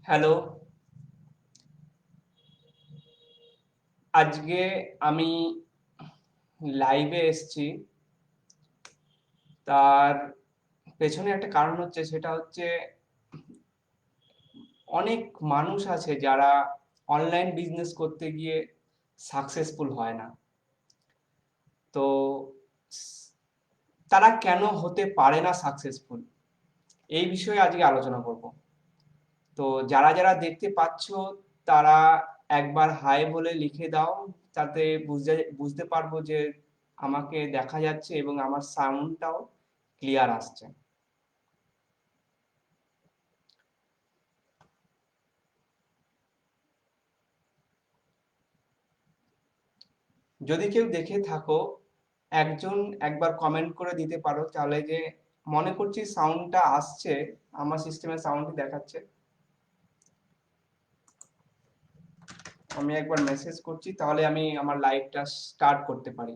Hello, আজকে আমি লাইভে এসেছি। তার পেছনে একটা কারণ হচ্ছে, সেটা হচ্ছে অনেক মানুষ আছে যারা অনলাইন বিজনেস করতে গিয়ে সাকসেসফুল হয় না। তো স- তারা কেন হতে পারে না সাকসেসফুল, এই বিষয়ে আজকে আলোচনা করব। তো যারা যারা দেখতে পাচ্ছ তারা একবার হাই বলে লিখে দাও, তাতে বুঝতে বুঝতে পারবো যে আমাকে দেখা যাচ্ছে এবং আমার সাউন্ডটাও ক্লিয়ার আসছে। যদি কেউ দেখে থাকো, একজন একবার কমেন্ট করে দিতে পারো, তাহলে যে মনে করছি সাউন্ডটা আসছে, আমার সিস্টেমে সাউন্ডই দেখাচ্ছে। আমি একবার মেসেজ করছি, তাহলে আমি আমার লাইভটা স্টার্ট করতে পারি।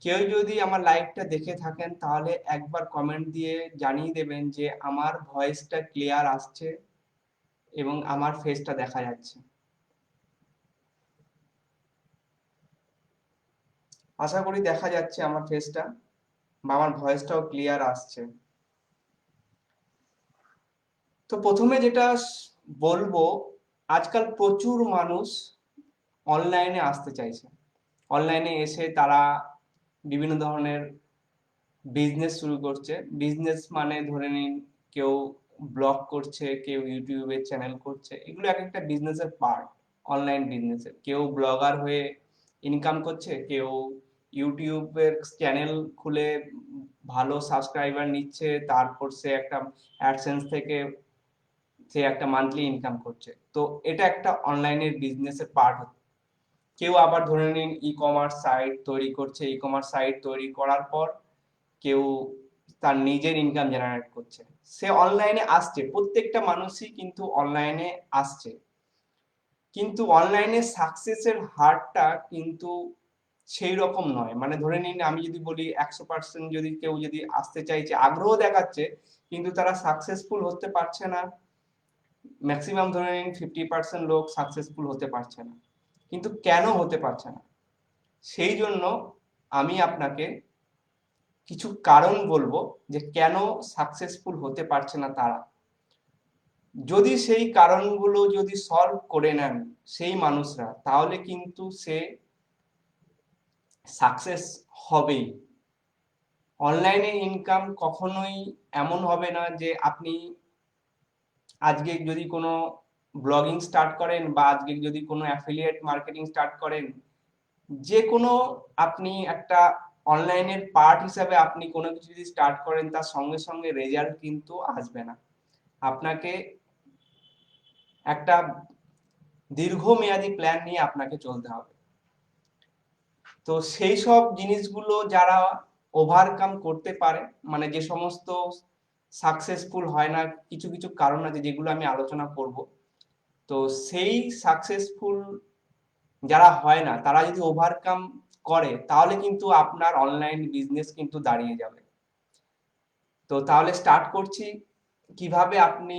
কেউ যদি আমার লাইভটা দেখে থাকেন, তাহলে একবার কমেন্ট দিয়ে জানিয়ে দেবেন যে আমার ভয়েসটা ক্লিয়ার আসছে এবং আমার ফেসটা দেখা যাচ্ছে। আশা করি দেখা যাচ্ছে আমার ফেসটা বা আমার ভয়েসটাও ক্লিয়ার আসছে। তো প্রথমে যেটা বলবো, আজকাল প্রচুর মানুষ অনলাইনে আসতে চাইছে। অনলাইনে এসে তারা বিভিন্ন ধরনের বিজনেস শুরু করছে। বিজনেস মানে ধরে নিন, কেউ ব্লগ করছে, কেউ ইউটিউবের চ্যানেল করছে, এগুলো এক একটা বিজনেসের পার্ট। অনলাইন বিজনেসের কেউ ব্লগার হয়ে ইনকাম করছে, কেউ ইউটিউবের চ্যানেল খুলে ভালো সাবস্ক্রাইবার নিচ্ছে, তারপর সে একটা অ্যাডসেন্স থেকে সে একটা মান্থলি ইনকাম করছে। তো এটা একটা অনলাইনের বিজনেসের পার্ট। কেউ আবার ধরে নিন ই কমার্স সাইট তৈরি করছে, ই কমার্স সাইট তৈরি করার পর কেউ তার নিজের ইনকাম জেনারেট করছে, সে অনলাইনে আসছে। প্রত্যেকটা মানুষই কিন্তু অনলাইনে আসছে, কিন্তু অনলাইনে সাকসেসের হারটা কিন্তু সেই রকম নয়। মানে ধরে নিন, আমি যদি বলি 100% যদি কেউ যদি আসতে চাইছে, আগ্রহ দেখাচ্ছে, কিন্তু তারা সাকসেসফুল হতে পারছে না, ম্যাক্সিমাম ধরে নিন 50% লোক সাকসেসফুল হতে পারছে না। কিন্তু কেন হতে পারছে না, সেই জন্য আমি আপনাকে কিছু কারণ বলবো যে কেন সাকসেসফুল হতে পারছে না তারা। যদি সেই কারণগুলো যদি সলভ করে নেন সেই মানুষরা, তাহলে কিন্তু সে সাকসেস হবেই। অনলাইনে ইনকাম কখনোই এমন হবে না যে আপনি আজকে যদি কোনো ব্লগিং স্টার্ট করেন বা আজকে যদি কোনো অ্যাফিলিয়েট মার্কেটিং স্টার্ট করেন, যে কোনো আপনি একটা অনলাইনের পার্ট হিসাবে আপনি কোনো কিছু যদি স্টার্ট করেন, তার সঙ্গে সঙ্গে রেজাল্ট কিন্তু আসবে না। আপনাকে একটা দীর্ঘমেয়াদী প্ল্যান নিয়ে আপনাকে চলতে হবে। তো সেই সব জিনিসগুলো যারা ওভারকাম করতে পারে, মানে যে সমস্ত সাকসেসফুল হয় না, কিছু কিছু কারণ আছে যেগুলো আমি আলোচনা করব। তো সেই সাকসেসফুল যারা হয় না, তারা যদি ওভারকাম করে, তাহলে কিন্তু আপনার অনলাইন বিজনেস কিন্তু দাঁড়িয়ে যাবে। তো তাহলে স্টার্ট করছি, কিভাবে আপনি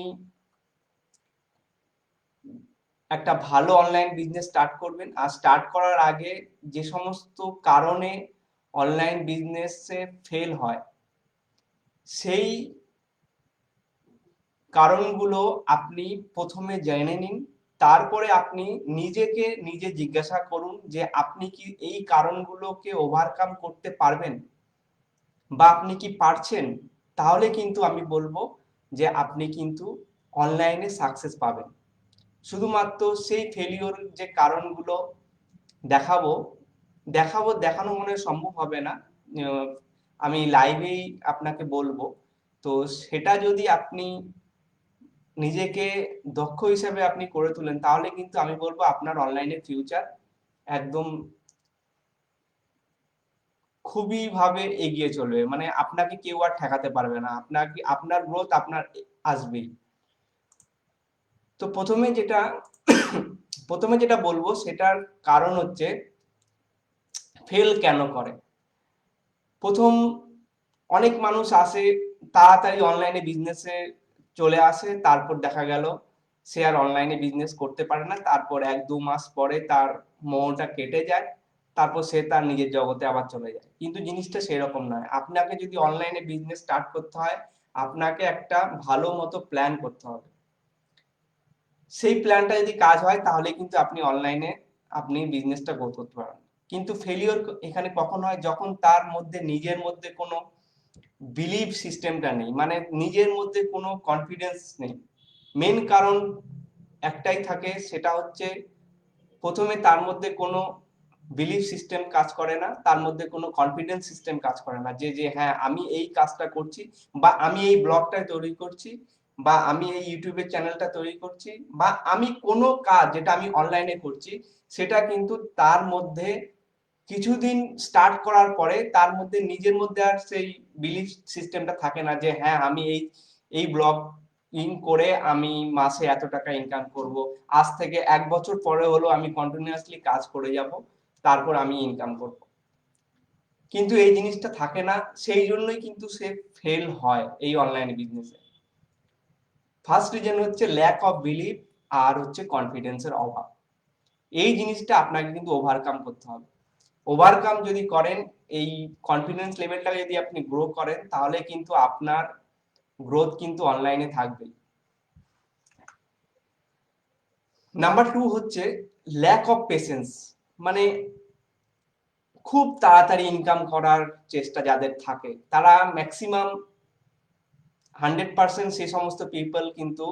একটা ভালো অনলাইন বিজনেস স্টার্ট করবেন। আর স্টার্ট করার আগে যে সমস্ত কারণে অনলাইন বিজনেসে ফেল হয়, সেই কারণগুলো আপনি প্রথমে জেনে নিন। তারপরে আপনি নিজেকে নিজে জিজ্ঞাসা করুন যে আপনি কি এই কারণগুলোকে ওভারকাম করতে পারবেন বা আপনি কি পারছেন। তাহলে কিন্তু আমি বলবো যে আপনি কিন্তু অনলাইনে সাকসেস পাবেন। শুধুমাত্র সেই ফেলিওর যে কারণগুলো দেখাবো দেখাবো দেখানো মনে হয় সম্ভব হবে না। আহ, আমি লাইভেই আপনাকে বলবো। তো সেটা যদি আপনি নিজেকে দক্ষ হিসেবে আপনি করে তুলেন, তাহলে কিন্তু আমি বলবো আপনার অনলাইনে ফিউচার একদম খুবই ভাবে এগিয়ে চলবে। মানে আপনাকে কেউ আর ঠেকাতে পারবে না, আপনাকে আপনার গ্রোথ আপনার আসবেই। তো প্রথমে যেটা বলবো সেটার কারণ হচ্ছে ফেল কেন করে। প্রথম অনেক মানুষ আসে, তাড়াতাড়ি অনলাইনে বিজনেসে চলে আসে, তারপর দেখা গেল সে আর অনলাইনে বিজনেস করতে পারে না, তারপর 1-2 মাস পরে তার মোহটা কেটে যায়, তারপর সে তার নিজের জগতে আবার চলে যায়। কিন্তু জিনিসটা সেরকম নয়। আপনাকে যদি অনলাইনে বিজনেস স্টার্ট করতে হয়, আপনাকে একটা ভালো মতো প্ল্যান করতে হবে। সেই প্ল্যানটা যদি কাজ হয় তাহলে কিন্তু আপনি অনলাইনে আপনি বিজনেসটা গ্রো করতে পারেন। কিন্তু ফেলিওর এখানে কখন হয়, যখন তার মধ্যে নিজের মধ্যে কোনো বিলিভ সিস্টেমটা নেই, মানে নিজের মধ্যে কোনো কনফিডেন্স নেই। মেন কারণ একটাই থাকে, সেটা হচ্ছে প্রথমে তার মধ্যে কোনো বিলিভ সিস্টেম কাজ করে না, তার মধ্যে কোনো কনফিডেন্স সিস্টেম কাজ করে না যে যে হ্যাঁ আমি এই কাজটা করছি, বা আমি এই ব্লগটা তৈরি করছি, বা আমি এই ইউটিউবের চ্যানেলটা তৈরি করছি, বা আমি কোনো কাজ যেটা আমি অনলাইনে করছি, সেটা কিন্তু তার মধ্যে কিছুদিন স্টার্ট করার পরে তার মধ্যে নিজের মধ্যে আর সেই বিলিফ সিস্টেমটা থাকে না যে হ্যাঁ আমি এই এই ব্লগ করে আমি মাসে এত টাকা ইনকাম করব, আজ থেকে 1 বছর পরে হলো আমি কন্টিনিউয়াসলি কাজ করে যাব, তারপর আমি ইনকাম করব। কিন্তু এই জিনিসটা থাকে না, সেই জন্যই কিন্তু সে ফেল হয় এই অনলাইন বিজনেসে। ফার্স্ট রিজন হচ্ছে ল্যাক অফ বিলিভ, আর হচ্ছে কনফিডেন্সের অভাব। এই জিনিসটা আপনাকে কিন্তু ওভারকাম করতে হবে। ওভারকাম যদি করেন, এই কনফিডেন্স লেভেলটা যদি আপনি গ্রো করেন, তাহলে কিন্তু আপনার গ্রোথ কিন্তু অনলাইনে থাকবেই। নাম্বার 2 হচ্ছে ল্যাক অফ পেশেন্স, মানে খুব তাড়াতাড়ি ইনকাম করার চেষ্টা যাদের থাকে, তারা ম্যাক্সিমাম 100% সে সমস্ত পিপল কিন্তু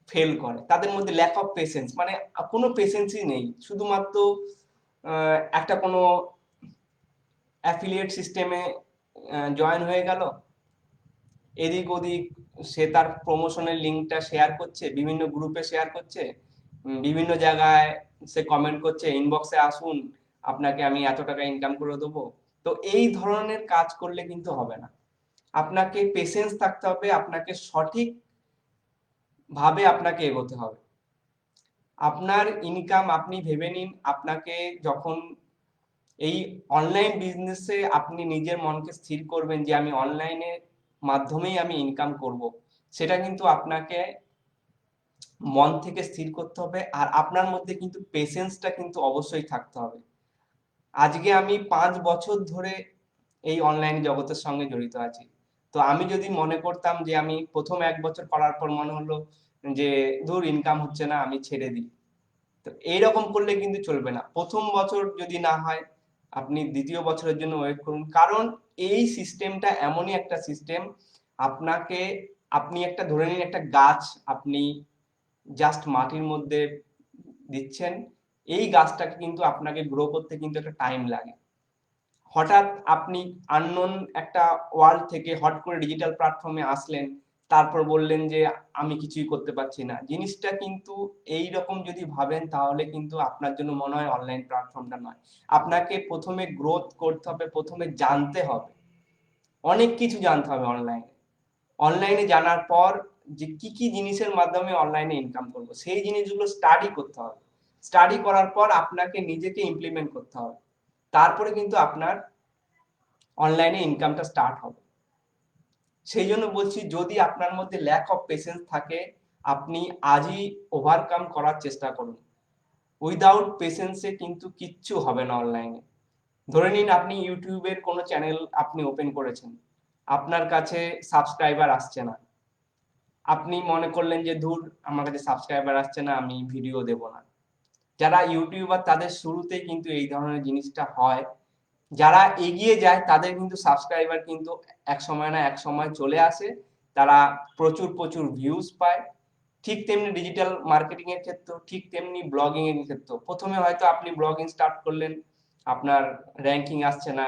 ফেল করে। তাদের মধ্যে ল্যাক অফ পেশেন্স, মানে কোনো পেশেন্সই নেই, শুধুমাত্র একটা কোনো অ্যাফিলিয়েট সিস্টেমে জয়েন হয়ে গেল, এদিক ওদিক সে তার প্রমোশনের লিঙ্কটা শেয়ার করছে, বিভিন্ন গ্রুপে শেয়ার করছে, বিভিন্ন জায়গায় সে কমেন্ট করছে, ইনবক্সে আসুন, আপনাকে আমি এত টাকা ইনকাম করে দেবো। তো এই ধরনের কাজ করলে কিন্তু হবে না। আপনাকে পেশেন্স থাকতে হবে, আপনাকে সঠিক ভাবে আপনাকে এগোতে হবে। আপনার ইনকাম আপনি ভেবে নিন, আপনাকে যখন এই অনলাইন বিজনেসে আপনি নিজের মনকে স্থির করবেন যে আমি অনলাইনের মাধ্যমেই আমি ইনকাম করব, সেটা কিন্তু আপনাকে মন থেকে স্থির করতে হবে, আর আপনার মধ্যে কিন্তু পেশেন্সটা কিন্তু অবশ্যই থাকতে হবে। আজকে আমি 5 বছর ধরে এই অনলাইন জগতের সঙ্গে জড়িত আছি। তো আমি যদি মনে করতাম যে আমি প্রথম 1 বছর করার পর মনে হলো যে ধুর ইনকাম হচ্ছে না, আমি ছেড়ে দিই, তো এইরকম করলে কিন্তু চলবে না। প্রথম বছর যদি না হয়, আপনি দ্বিতীয় বছরের জন্য ওয়েট করুন, কারণ এই সিস্টেমটা এমনই একটা সিস্টেম, আপনাকে আপনি একটা ধরে নিন একটা গাছ আপনি জাস্ট মাটির মধ্যে দিচ্ছেন, এই গাছটাকে কিন্তু আপনাকে গ্রো করতে কিন্তু একটা টাইম লাগে। হঠাৎ আপনি আননোন একটা ওয়ার্ল্ড থেকে হট করে ডিজিটাল প্ল্যাটফর্মে আসলেন, তারপর বললেন যে আমি কিছুই করতে পারছি না, জিনিসটা কিন্তু এই রকম যদি ভাবেন তাহলে কিন্তু আপনার জন্য মনে হয় অনলাইন প্ল্যাটফর্মটা নয়। আপনাকে প্রথমে গ্রোথ করতে হবে, প্রথমে জানতে হবে, অনেক কিছু জানতে হবে অনলাইনে। অনলাইনে জানার পর যে কি কি জিনিসের মাধ্যমে অনলাইনে ইনকাম করব, সেই জিনিসগুলো স্টাডি করতে হবে। স্টাডি করার পর আপনাকে নিজেকে ইমপ্লিমেন্ট করতে হবে, তারপরে কিন্তু আপনার অনলাইনে ইনকামটা স্টার্ট হবে। সেই জন্য বলছি, যদি আপনার মধ্যে ল্যাক অফ পেশেন্স থাকে, আপনি আজই ওভারকাম করার চেষ্টা করুন। উইদাউট পেশেন্সে কিন্তু কিচ্ছু হবে না অনলাইনে। ধরে নিন আপনি ইউটিউবের কোনো চ্যানেল আপনি ওপেন করেছেন, আপনার কাছে সাবস্ক্রাইবার আসছে না, আপনি মনে করলেন যে ধুর আমার কাছে সাবস্ক্রাইবার আসছে না, আমি ভিডিও দেব না। যারা ইউটিউবার তাদের শুরুতেই কিন্তু এই ধরনের জিনিসটা হয়। যারা এগিয়ে যায় তাদের কিন্তু সাবস্ক্রাইবার কিন্তু এক সময় না এক সময় চলে আসে, তারা প্রচুর প্রচুর ভিউজ পায়। ঠিক তেমনি ডিজিটাল মার্কেটিং এর ক্ষেত্রে, ঠিক তেমনি ব্লগিং এর ক্ষেত্রে, প্রথমে হয়তো আপনি ব্লগিং স্টার্ট করলেন, আপনার র্যাঙ্কিং আসছে না,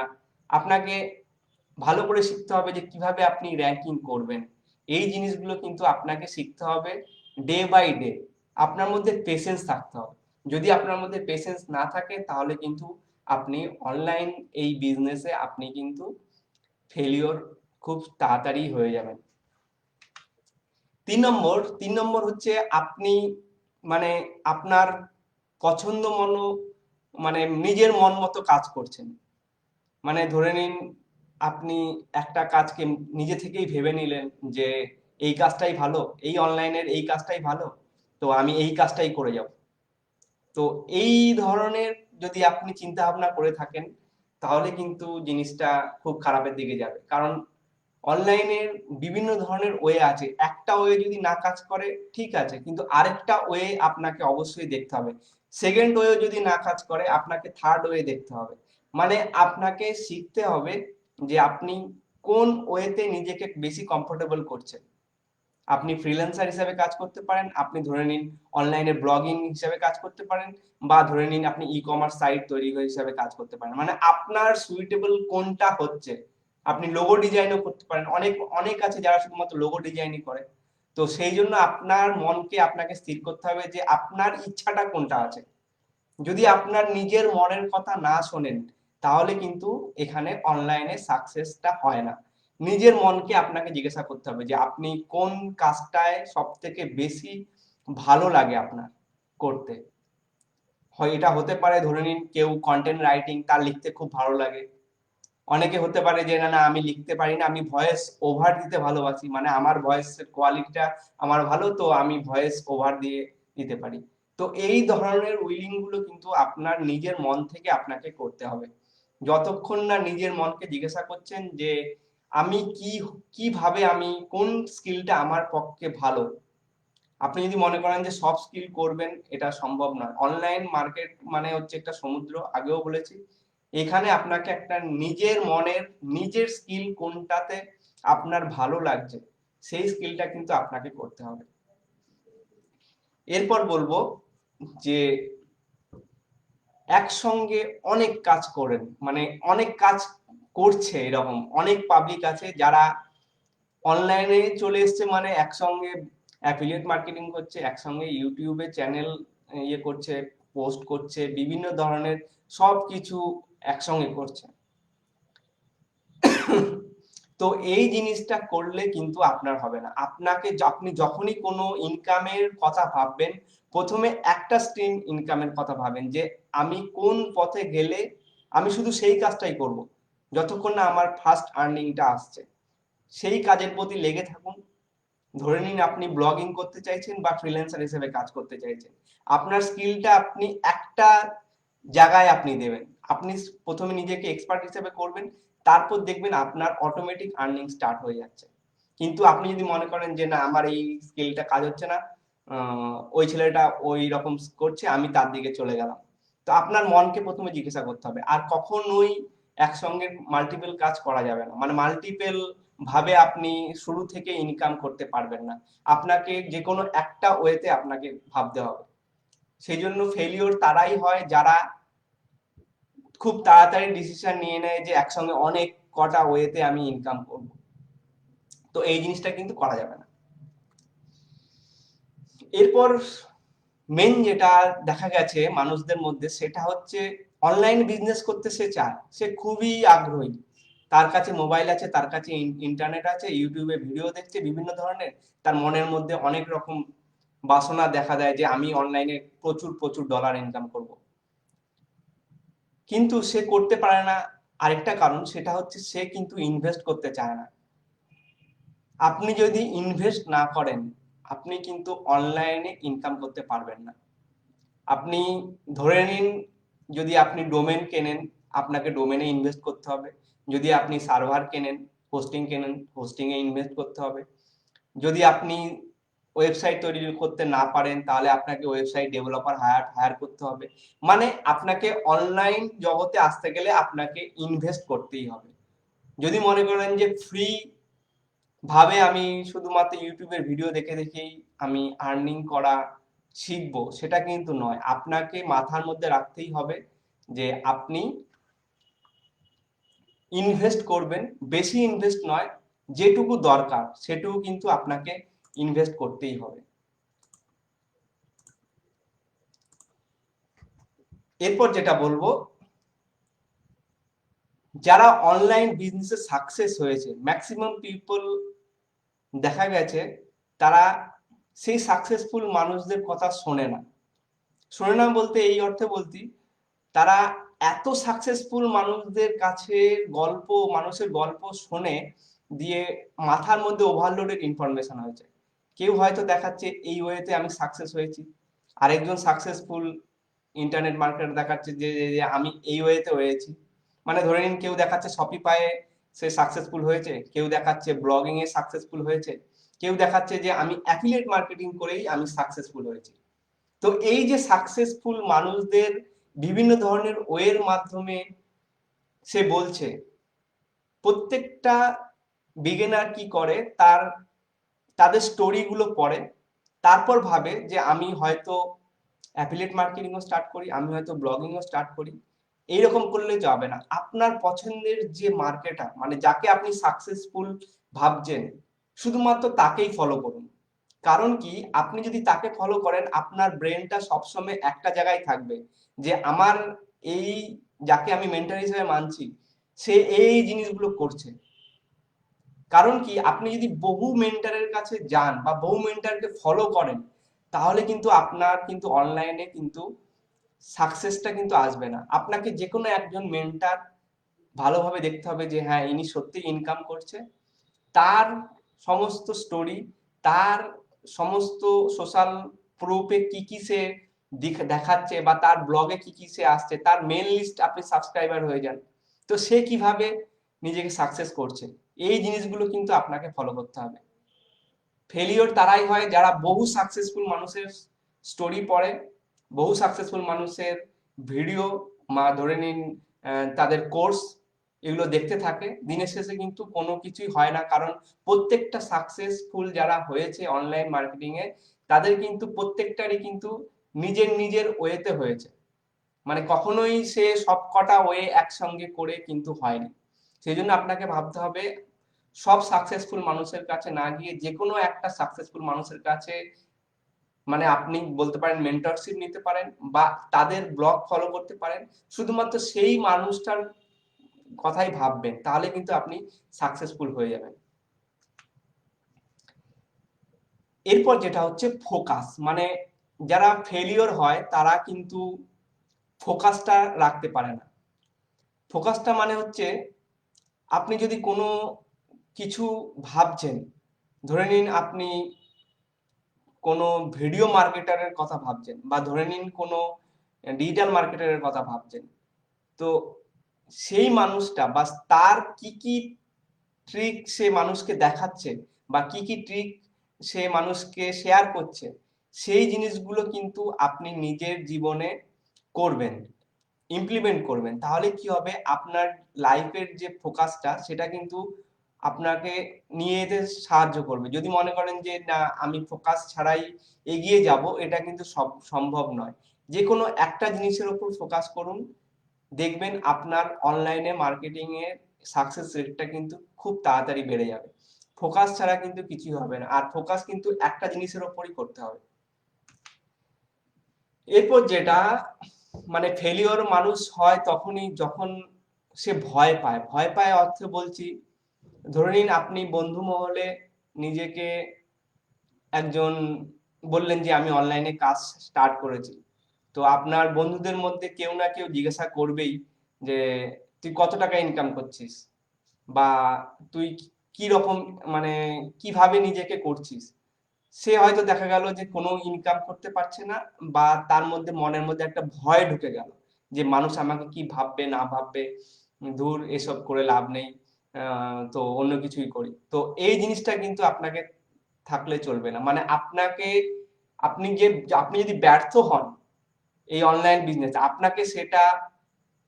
আপনাকে ভালো করে শিখতে হবে যে কিভাবে আপনি র্যাঙ্কিং করবেন। এই জিনিসগুলো কিন্তু আপনাকে শিখতে হবে ডে বাই ডে। আপনার মধ্যে পেশেন্স থাকতে হবে। যদি আপনার মধ্যে পেশেন্স না থাকে তাহলে কিন্তু আপনি অনলাইন এই বিজনেসে আপনি কিন্তু ফেলিওর খুব তাড়াতাড়ি হয়ে যাবেন। 3 নম্বর হচ্ছে আপনি মানে আপনার পছন্দ মনো, মানে নিজের মন মতো কাজ করছেন। মানে ধরে নিন আপনি একটা কাজকে নিজে থেকেই ভেবে নিলেন যে এই কাজটাই ভালো, এই অনলাইনের এই কাজটাই ভালো, তো আমি এই কাজটাই করে যাব। তো এই ধরনের যদি আপনি চিন্তা ভাবনা করে থাকেন, তাহলে কিন্তু জিনিসটা খুব খারাপের দিকে যাবে। কারণ অনলাইনের বিভিন্ন ধরনের ওয়ে আছে, একটা ওয়ে যদি না কাজ করে ঠিক আছে, কিন্তু আরেকটা ওয়ে আপনাকে অবশ্যই দেখতে হবে। সেকেন্ড ওয়ে যদি না কাজ করে আপনাকে থার্ড ওয়ে দেখতে হবে। মানে আপনাকে শিখতে হবে যে আপনি কোন ওয়েতে নিজেকে বেশি কমফোর্টেবল করছেন। আপনি ফ্রিল্যান্সার হিসেবে কাজ করতে পারেন, আপনি ধরে নিন অনলাইনে ব্লগিং হিসেবে কাজ করতে পারেন, বা ধরে নিন আপনি ই কমার্স সাইট তৈরি হিসেবে কাজ করতে পারেন। মানে আপনার সুইটেবল কোনটা হচ্ছে। আপনি লোগো ডিজাইনও করতে পারেন, অনেক অনেক আছে যারা শুধুমাত্র লোগো ডিজাইনই করে। তো সেই জন্য আপনার মনকে আপনাকে স্থির করতে হবে যে আপনার ইচ্ছাটা কোনটা আছে। যদি আপনার নিজের মনের কথা না শোনেন, তাহলে কিন্তু এখানে অনলাইনে সাকসেসটা হয় না। নিজের মনকে আপনাকে জিজ্ঞাসা করতে হবে যে আপনি কোন কাজটায় সব থেকে বেশি ভালো লাগে আপনার করতে। হয় এটা হতে পারে, ধরে নিন কেউ কন্টেন্ট রাইটিং, তার লিখতে খুব ভালো লাগে। অনেকে হতে পারে যে না না আমি লিখতে পারি না, আমি ভয়েস ওভার দিতে ভালোবাসি, মানে আমার ভয়েসের কোয়ালিটিটা আমার ভালো, তো আমি ভয়েস ওভার দিয়ে দিতে পারি। তো এই ধরনের উইলিং গুলো কিন্তু আপনার নিজের মন থেকে আপনাকে করতে হবে। যতক্ষণ না নিজের মনকে জিজ্ঞাসা করছেন যে আমি কিভাবে আমি কোন স্কিলটা আমার পক্ষে ভালো। আপনি যদি মনে করেন যে সব স্কিল করবেন, এটা সম্ভব নয়। অনলাইন মার্কেট মানে হচ্ছে একটা সমুদ্র, আগেও বলেছি। এখানে আপনাকে একটা নিজের মনের নিজের স্কিল কোনটাতে আপনার ভালো লাগছে, সেই স্কিলটা কিন্তু আপনাকে করতে হবে। এরপর বলবো যে একসঙ্গে অনেক কাজ করেন, মানে অনেক কাজ করছে, এরকম অনেক পাবলিক আছে যারা অনলাইনে চলে এসছে, মানে একসঙ্গে অ্যাফিলিয়েট মার্কেটিং করছে, একসঙ্গে ইউটিউবে চ্যানেল ইয়ে করছে, পোস্ট করছে, বিভিন্ন ধরনের সবকিছু একসঙ্গে করছে। তো এই জিনিসটা করলে কিন্তু আপনার হবে না। আপনি যখনই কোনো ইনকামের কথা ভাববেন, প্রথমে একটা স্ট্রিম ইনকামের কথা ভাবেন যে আমি কোন পথে গেলে আমি শুধু সেই কাজটাই করব যতক্ষণ না আমার ফার্স্ট আর্নিংটা আসছে। সেই কাজের প্রতি লেগে থাকুন। ধরে নিন আপনি ব্লগিং করতে চাইছেন বা ফ্রিল্যান্সার হিসেবে কাজ করতে চাইছেন, আপনার স্কিলটা আপনি একটা জায়গায় আপনি দেবেন। আপনি প্রথমে নিজেকে এক্সপার্ট হিসেবে করবেন, তারপর দেখবেন আপনার অটোমেটিক আর্নিং স্টার্ট হয়ে যাচ্ছে। কিন্তু আপনি যদি মনে করেন যে না আমার এই স্কিলটা কাজ হচ্ছে না, ওই ছেলেটা ওই রকম করছে, আমি তার দিকে চলে গেলাম। তো আপনার মনকে প্রথমে জিজ্ঞাসা করতে হবে। আর কখনোই একসঙ্গে মাল্টিপল কাজ করা যাবে না, মানে মাল্টিপল ভাবে আপনি শুরু থেকে ইনকাম করতে পারবেন না। আপনাকে যে কোনো একটা ওয়েতে আপনাকে ভাবতে হবে। সেই জন্য ফেলিওর তারাই হয় যারা খুব তাড়াতাড়ি ডিসিশন নিয়ে নেয় যে একসঙ্গে অনেক কটা ওয়েতে আমি ইনকাম করব। তো এই জিনিসটা কিন্তু করা যাবে না। এরপর মেন যেটা দেখা গেছে মানুষদের মধ্যে, সেটা হচ্ছে অনলাইন বিজনেস করতে সে চায়, সে খুবই আগ্রহী, তার কাছে মোবাইল আছে, তার কাছে ইন্টারনেট আছে, ইউটিউবে ভিডিও দেখছে বিভিন্ন ধরনের, তার মনের মধ্যে অনেক রকম বাসনা দেখা দেয় যে আমি অনলাইনে প্রচুর প্রচুর ডলার ইনকাম করব, কিন্তু সে করতে পারে না। আরেকটা কারণ সেটা হচ্ছে সে কিন্তু ইনভেস্ট করতে চায় না। আপনি যদি ইনভেস্ট না করেন, আপনি কিন্তু অনলাইনে ইনকাম করতে পারবেন না। আপনি ধরে নিন যদি আপনি ডোমেন কেনেন, আপনাকে ডোমেনে ইনভেস্ট করতে হবে। যদি আপনি সার্ভার কেনেন, হোস্টিং কেনেন, হোস্টিং এ ইনভেস্ট করতে হবে। যদি আপনি ওয়েবসাইট তৈরি করতে না পারেন, তাহলে আপনাকে ওয়েবসাইট ডেভেলপার হায়ার করতে হবে। মানে আপনাকে অনলাইন জগতে আসতে গেলে আপনাকে ইনভেস্ট করতেই হবে। যদি মনে করেন যে ফ্রি ভাবে আমি শুধুমাত্র ইউটিউবের ভিডিও দেখে দেখেই আমি আর্নিং করা শিখবো, সেটা কিন্তু নয়। আপনাকে মাথার মধ্যে রাখতেই হবে যে আপনি ইনভেস্ট করবেন, বেশি ইনভেস্ট নয়, যেটুকু দরকার সেটুকু কিন্তু আপনাকে ইনভেস্ট করতেই হবে। এরপর যেটা বলবো, যারা অনলাইন বিজনেসে সাকসেস হয়েছে, ম্যাক্সিমাম পিপল দেখা গেছে তারা সেই সাকসেসফুল মানুষদের কথা শোনে না। শোনে না বলতে এই অর্থে বলছি, তারা এত সাকসেসফুল মানুষদের কাছে মানুষের গল্প শুনে দিয়ে মাথার মধ্যে ওভারলোডেড ইনফরমেশন হয়েছে। কেউ হয়তো দেখাচ্ছে এই ওয়েতে আমি সাকসেস হয়েছি, আরেকজন সাকসেসফুল ইন্টারনেট মার্কেটার দেখাচ্ছে যে আমি এই ওয়েতে হয়েছি। মানে ধরে নিন কেউ দেখাচ্ছে শপিফাইয়ে সে সাকসেসফুল হয়েছে, কেউ দেখাচ্ছে ব্লগিং এ সাকসেসফুল হয়েছে, কেউ দেখাচ্ছে যে আমি অ্যাফিলিয়েট মার্কেটিং করেই আমি সাকসেসফুল হয়েছি। তো এই যে সাকসেসফুল মানুষদের বিভিন্ন ধরনের ওয়ের মাধ্যমে সে বলছে, প্রত্যেকটা বিগিনার কি করে, তাদের স্টোরিগুলো পড়ে, তারপর ভাবে যে আমি হয়তো অ্যাফিলিয়েট মার্কেটিংও স্টার্ট করি, আমি হয়তো ব্লগিংও স্টার্ট করি। এইরকম করলে যাবে না। আপনার পছন্দের যে মার্কেটার, মানে যাকে আপনি সাকসেসফুল ভাবছেন, শুধুমাত্র তাকেই ফলো করুন। কারণ কি, আপনি যদি তাকে ফলো করেন, আপনার ব্রেনটা সবসময় একটা জায়গায় থাকবে যে আমার এই যাকে আমি মেন্টর হিসেবে মানছি সে এই জিনিসগুলো করছে। কারণ কি, আপনি যদি বহু মেন্টরের কাছে যান বা বহু মেন্টরকে ফলো করেন, তাহলে কিন্তু আপনার কিন্তু অনলাইনে কিন্তু সাকসেসটা কিন্তু আসবে না। আপনাকে যে কোনো একজন মেন্টর ভালোভাবে দেখতে হবে যে হ্যাঁ ইনি সত্যি ইনকাম করছে, তার সমস্ত স্টোরি, তার সমস্ত সোশ্যাল প্রুফে কি কি সে দেখাচ্ছে বা তার ব্লগে কি কি সে আসছে, তার মেল লিস্ট আপনি সাবস্ক্রাইবার হয়ে যান। তো সে কিভাবে নিজেকে সাকসেস করছে, এই জিনিসগুলো কিন্তু আপনাকে ফলো করতে হবে। ফেলিওর তারাই হয় যারা বহু সাকসেসফুল মানুষের স্টোরি পড়ে, বহু সাকসেসফুল মানুষের ভিডিও ধরে নিন তাদের কোর্স, এগুলো দেখতে থাকে। দিনের শেষে কিন্তু কোনো কিছুই হয় না, কারণ প্রত্যেকটা সাকসেসফুল যারা হয়েছে অনলাইন মার্কেটিং এ, তাদের কিন্তু প্রত্যেকটারই কিন্তু নিজের নিজের ওয়েতে হয়েছে। মানে কখনোই সে সবকটা ওয়ে একসঙ্গে করে কিন্তু হয়নি। সেই জন্য আপনাকে ভাবতে হবে সব সাকসেসফুল মানুষের কাছে না গিয়ে যে কোনো একটা সাকসেসফুল মানুষের কাছে, মানে আপনি বলতে পারেন মেন্টরশিপ নিতে পারেন বা তাদের ব্লগ ফলো করতে পারেন। শুধুমাত্র সেই মানুষটার কথাই ভাববেন, তাহলে কিন্তু আপনি সাকসেসফুল হয়ে যাবেন। এরপর যেটা হচ্ছে ফোকাস, মানে যারা ফেলিওর হয় তারা কিন্তু ফোকাসটা রাখতে পারে না। ফোকাসটা মানে হচ্ছে, আপনি যদি কোনো কিছু ভাবছেন, ধরে নিন আপনি কোনো ভিডিও মার্কেটারের কথা ভাবছেন বা ধরে নিন কোনো ডিজিটাল মার্কেটারের কথা ভাবছেন, তো সেই মানুষটা বা তার কি কি ট্রিক সে মানুষকে দেখাচ্ছে বা কি কি ট্রিক সে মানুষকে শেয়ার করছে, সেই জিনিসগুলো কিন্তু আপনি নিজের জীবনে করবেন, ইমপ্লিমেন্ট করবেন। তাহলে কি হবে, আপনার লাইফের যে ফোকাসটা সেটা কিন্তু আপনাকে নিয়ে যেতে সাহায্য করবে। যদি মনে করেন যে না আমি ফোকাস ছাড়াই এগিয়ে যাব, এটা কিন্তু সব সম্ভব নয়। যে কোনো একটা জিনিসের উপর ফোকাস করুন, দেখবেন আপনার অনলাইনে মার্কেটিং এর সাকসেস রেটটা কিন্তু খুব তাড়াতাড়ি বেড়ে যাবে। ফোকাস ছাড়া কিন্তু কিছুই হবে না, আর ফোকাস কিন্তু একটা জিনিসের উপরই করতে হবে। এরপর যেটা, মানে ফেলিওর মানুষ হয় তখনই যখন সে ভয় পায়। ভয় পায় অর্থে বলছি, ধরে নিন আপনি বন্ধু মহলে নিজেকে একজন বললেন যে আমি অনলাইনে কাজ স্টার্ট করেছি, তো আপনার বন্ধুদের মধ্যে কেউ না কেউ জিজ্ঞাসা করবেই যে তুই কত টাকা ইনকাম করছিস, বা তুই কি রকম, মানে কিভাবে নিজেকে করছিস। সে হয়তো দেখা গেল যে কোনো ইনকাম করতে পারছে না, বা তার মধ্যে মনের মধ্যে একটা ভয় ঢুকে গেল যে মানুষ আমাকে কি ভাববে না ভাববে, দূর এসব করে লাভ নেই, তো অন্য কিছুই করি। তো এই জিনিসটা কিন্তু আপনাকে থাকলে চলবে না। মানে আপনাকে, আপনি যদি ব্যর্থ হন এই অনলাইন বিজনেস, আপনাকে সেটা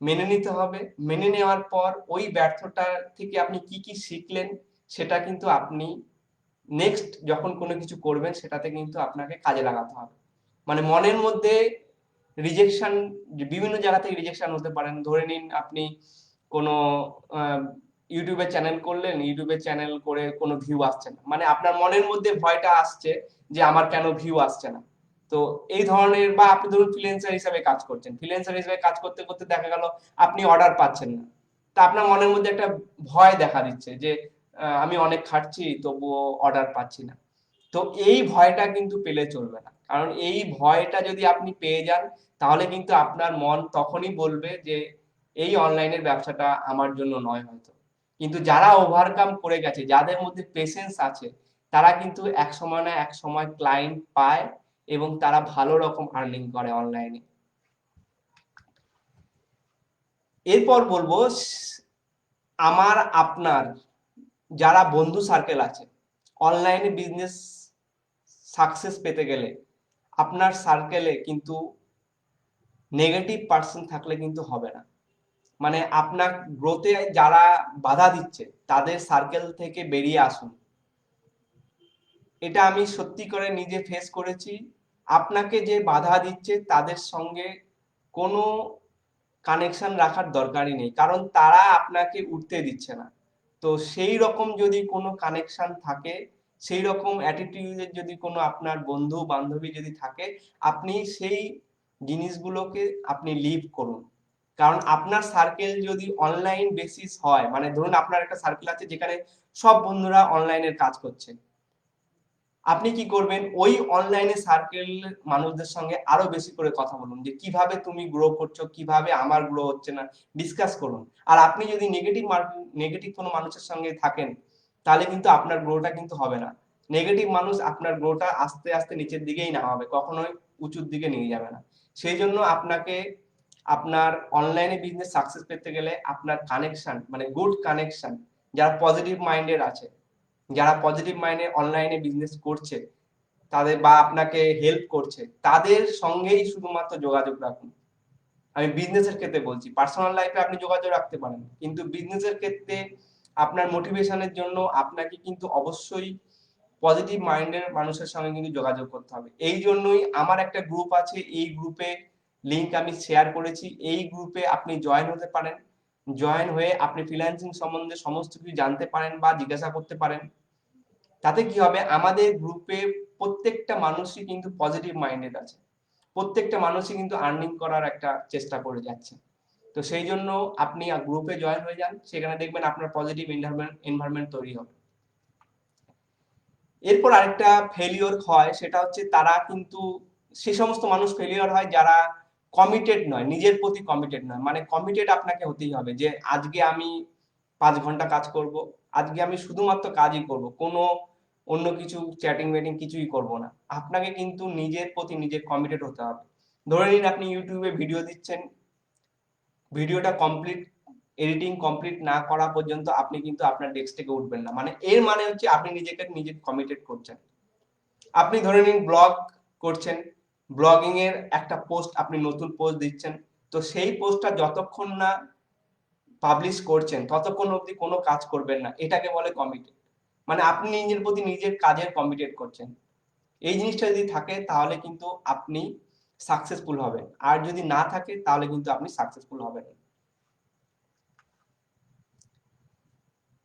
মেনে নিতে হবে। মেনে নেওয়ার পর ওই ব্যর্থতা থেকে আপনি কি কি শিখলেন, সেটা কিন্তু আপনি নেক্সট যখন কোনো কিছু করবেন সেটাতে কিন্তু আপনাকে কাজে লাগাতে হবে। মানে মনের মধ্যে রিজেকশন, বিভিন্ন জায়গা থেকে রিজেকশন হতে পারেন। ধরে নিন আপনি কোনো ইউটিউবে চ্যানেল করলেন, ইউটিউবে চ্যানেল করে কোনো ভিউ আসছে না, মানে আপনার মনের মধ্যে ভয়টা আসছে যে আমার কেন ভিউ আসছে না। তো এই ধরনের, বা আপনি ধরুন ফ্রিল্যান্সার হিসাবে কাজ করছেন, ফ্রিল্যান্সার হিসাবে কাজ করতে করতে দেখা গেল আপনি অর্ডার পাচ্ছেন না। তা আপনার মনের মধ্যে একটা ভয় দেখা দিচ্ছে যে আমি অনেক খাটছি তবুও অর্ডার পাচ্ছি না। তো এই ভয়টা কিন্তু পেলে চলবে না। কারণ এই ভয়টা যদি আপনি পেয়ে যান, তাহলে কিন্তু আপনার মন তখনই বলবে যে এই অনলাইনের ব্যবসাটা আমার জন্য নয় হয়তো। কিন্তু যারা ওভারকাম করে গেছে, যাদের মধ্যে পেশেন্স আছে, তারা কিন্তু এক সময় না এক সময় ক্লায়েন্ট পায় এবং তারা ভালো রকম আর্নিং করে অনলাইনে। এরপর বলবো আমার আপনার যারা বন্ধু সার্কেল আছে, অনলাইনে বিজনেস সাকসেস পেতে গেলে আপনার সার্কেলে কিন্তু নেগেটিভ পার্সন থাকলে কিন্তু হবে না। মানে আপনার গ্রোথে যারা বাধা দিচ্ছে তাদের সার্কেল থেকে বেরিয়ে আসুন। এটা আমি সত্যি করে নিজে ফেস করেছি। আপনাকে যে বাধা দিচ্ছে তাদের সঙ্গে কোনো কানেকশন রাখার দরকারই নেই, কারণ তারা আপনাকে উঠতে দিচ্ছে না। তো সেই রকম যদি কোনো কানেকশন থাকে, সেই রকম অ্যাটিটিউডের যদি কোনো আপনার বন্ধু বান্ধবী যদি থাকে, আপনি সেই জিনিসগুলোকে আপনি লিভ করুন। কারণ আপনার সার্কেল যদি অনলাইন বেসিস হয়, মানে ধরুন আপনার একটা সার্কেল আছে যেখানে সব বন্ধুরা অনলাইনের কাজ করছে, আপনি কি করবেন, ওই অনলাইনে সার্কেল মানুষদের সঙ্গে আরো বেশি করে কথা বলুন যে কিভাবে তুমি গ্রো করছো, কিভাবে আমার গ্রো হচ্ছে না, ডিসকাস করুন। আর আপনি যদি নেগেটিভ কোনো মানুষের সঙ্গে থাকেন, তাহলে কিন্তু আপনার গ্রোটা কিন্তু হবে না। নেগেটিভ মানুষ আপনার গ্রোটা আস্তে আস্তে নিচের দিকেই নামাবে, কখনোই উঁচুর দিকে নিয়ে যাবে না। সেই জন্য আপনাকে আপনার অনলাইনে বিজনেস সাকসেস পেতে গেলে আপনার কানেকশন, মানে গুড কানেকশন, যারা পজিটিভ মাইন্ডের আছে, যারা পজিটিভ মাইন্ডে অনলাইনে বিজনেস করছে, তাদের বা আপনাকে হেল্প করছে, তাদের সঙ্গেই শুধুমাত্র যোগাযোগ রাখুন। আমি বিজনেসের ক্ষেত্রে বলছি, পার্সোনাল লাইফে আপনি যোগাযোগ রাখতে পারেন, কিন্তু বিজনেসের ক্ষেত্রে আপনার মোটিভেশনের জন্য আপনাকে কিন্তু অবশ্যই পজিটিভ মাইন্ডের মানুষের সঙ্গে কিন্তু যোগাযোগ করতে হবে। এই জন্যই আমার একটা গ্রুপ আছে, এই গ্রুপে লিংক আমি শেয়ার করেছি, এই গ্রুপে আপনি জয়েন হতে পারেন। জয়েন হয়ে আপনি ফ্রিল্যান্সিং সম্বন্ধে সমস্ত কিছু জানতে পারেন বা জিজ্ঞাসা করতে পারেন। তাতে কি হবে, আমাদের গ্রুপে প্রত্যেকটা মানুষই কিন্তু পজিটিভ মাইন্ডেড আছে, প্রত্যেকটা মানুষই কিন্তু আর্নিং করার একটা চেষ্টা করে যাচ্ছে। তো সেই জন্য আপনি গ্রুপে জয়েন হয়ে যান, সেখানে দেখবেন আপনার পজিটিভ এনভায়রনমেন্ট তৈরি হবে। এরপর আরেকটা ফেলিওর হয়, সেটা হচ্ছে তারা কিন্তু, সে সমস্ত মানুষ ফেলিওর হয় যারা কমিটেড নয়, নিজের প্রতি কমিটেড নয়। মানে কমিটেড আপনাকে হতেই হবে যে আজকে আমি 5 ঘন্টা কাজ করব, আজকে আমি শুধুমাত্র কাজই করব, কোনো অন্য কিছু চ্যাটিং ওয়েটিং কিছুই করব না। আপনাকে কিন্তু নিজের প্রতি নিজের কমিটেড হতে হবে। ধরে নিন আপনি ইউটিউবে ভিডিও দিচ্ছেন, ভিডিওটা কমপ্লিট, এডিটিং কমপ্লিট না করা পর্যন্ত আপনি কিন্তু আপনার ডেস্ক থেকে উঠবেন না। মানে এর মানে হচ্ছে আপনি নিজেকে নিজে কমিটেড করছেন। আপনি ধরে নিন ব্লগ করছেন, ব্লগিং এর একটা পোস্ট, আপনি নতুন পোস্ট দিচ্ছেন, তো সেই পোস্টটা যতক্ষণ না পাবলিশ করছেন ততক্ষণ অবধি কোনো কাজ করবেন না, এটাকে বলে কমিটেড। মানে আপনি নিজের প্রতি নিজের কাজের কমিটেড করছেন। এই জিনিসটা যদি থাকে তাহলে কিন্তু আপনি সাকসেসফুল হবেন, আর যদি না থাকে তাহলে কিন্তু আপনি সাকসেসফুল হবেন না।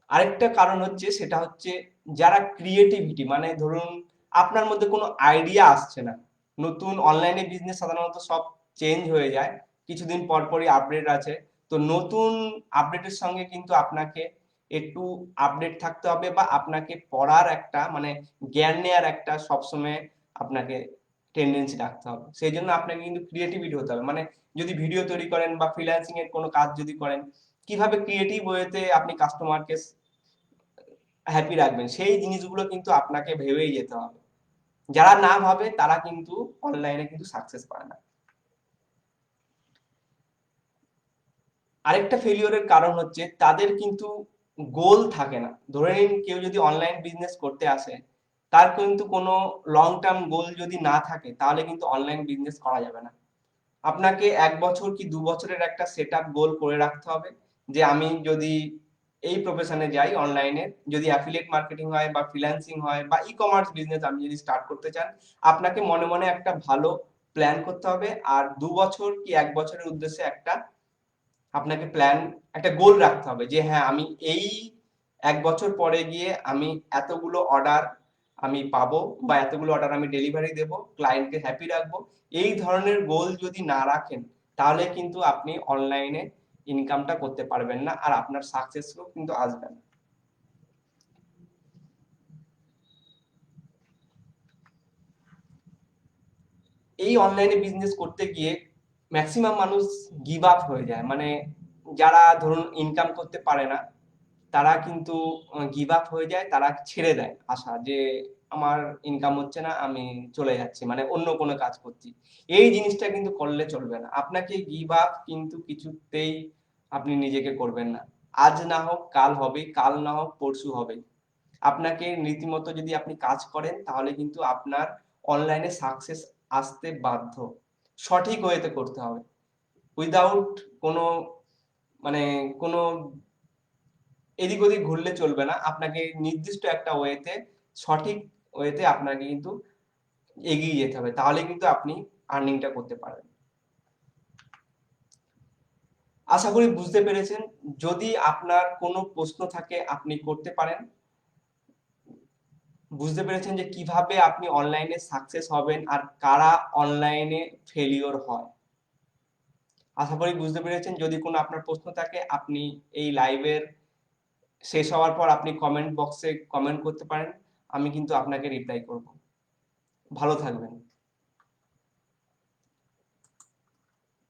আরেকটা কারণ হচ্ছে, সেটা হচ্ছে যারা ক্রিয়েটিভিটি, মানে ধরুন আপনার মধ্যে কোনো আইডিয়া আসছে না। নতুন অনলাইনে বিজনেস সাধারণত সব চেঞ্জ হয়ে যায়, কিছুদিন পর পরই আপডেট আছে। তো নতুন আপডেটের সঙ্গে কিন্তু আপনাকে একটু আপডেট থাকতে হবে, বা আপনাকে পড়ার একটা, মানে জ্ঞান নেওয়ার একটা সবসময় আপনাকে টেন্ডেন্সি রাখতে হবে। সেই জন্য আপনাকে কিন্তু ক্রিয়েটিভিটি হতে হবে। মানে যদি ভিডিও তৈরি করেন বা ফ্রিল্যান্সিং এর কোনো কাজ যদি করেন, কিভাবে ক্রিয়েটিভ ওয়েতে আপনি কাস্টমারকে হ্যাপি রাখবেন, সেই জিনিসগুলো কিন্তু আপনাকে ভেবেই যেতে হবে। যারা না ভাবে তারা কিন্তু অনলাইনে কিন্তু সাকসেস পায় না। আরেকটা ফেলিওরের কারণ হচ্ছে তাদের কিন্তু গোল থাকে না। ধরে নিন কেউ যদি অনলাইন বিজনেস করতে আসে, তার কিন্তু কোনো লং টার্ম গোল যদি না থাকে, তাহলে কিন্তু অনলাইন বিজনেস করা যাবে না। আপনাকে 1 বছর কি 2 বছরের একটা সেট আপ গোল করে রাখতে হবে, যে আমি যদি এই প্রফেশনে যাই অনলাইনে, যদি অ্যাফিলিয়েট মার্কেটিং হয় বা ফ্রিল্যান্সিং হয় বা ই কমার্স বিজনেস আপনি যদি স্টার্ট করতে চান, আপনাকে মনে মনে একটা ভালো প্ল্যান করতে হবে। আর 2 বছর কি 1 বছরের উদ্দেশ্যে একটা আপনাকে প্ল্যান, একটা গোল রাখতে হবে যে হ্যাঁ আমি এই 1 বছর পরে গিয়ে আমি এতগুলো অর্ডার আমি পাবো, বা এতগুলো অর্ডার আমি ডেলিভারি দেবো, ক্লায়েন্টকে হ্যাপি রাখবো। এই ধরনের গোল যদি না রাখেন, তাহলে কিন্তু আপনি অনলাইনে ইনকামটা করতে পারবেন না, আর আপনার সাকসেসও কিন্তু আসবে না। এই অনলাইনে বিজনেস করতে গিয়ে ম্যাক্সিমাম মানুষ গিভ আপ হয়ে যায়, মানে যারা ধরুন ইনকাম করতে পারে না তারা কিন্তু গিভ আপ হয়ে যায়, তারা ছেড়ে দেয় আশা, যে আমার ইনকাম হচ্ছে না, আমি চলে যাচ্ছি, মানে অন্য কোনো কাজ করছি। এই জিনিসটা কিন্তু করলে চলবে না, আপনাকে গিভ আপ কিন্তু কিছুতেই আপনি নিজেকে করবেন না। আজ না হোক কাল হবে, কাল না হোক পরশু হবে। আপনাকে রীতিমতো যদি আপনি কাজ করেন তাহলে কিন্তু আপনার অনলাইনে সাকসেস আসতে বাধ্য। সঠিক ওয়েতে করতে হবে, উইদাউট কোনো মানে কোনো এদিক ওদিক ঘুরলে চলবে না, আপনাকে নির্দিষ্ট একটা ওয়েতে, সঠিক ওয়েতে আপনাকে কিন্তু এগিয়ে যেতে হবে, তাহলে কিন্তু আপনি আর্নিংটা করতে পারবেন। আশা করি বুঝতে পেরেছেন। যদি আপনার কোনো প্রশ্ন থাকে আপনি করতে পারেন। বুঝতে পেরেছেন যে কিভাবে আপনি অনলাইনে সাকসেস হবেন আর কারা অনলাইনে ফেলিওর হয়। আশা করি বুঝতে পেরেছেন। যদি কোনো আপনার প্রশ্ন থাকে আপনি এই লাইভের শেষ হওয়ার পর আপনি কমেন্ট বক্সে কমেন্ট করতে পারেন, আমি কিন্তু আপনাকে রিপ্লাই করব। ভালো থাকবেন।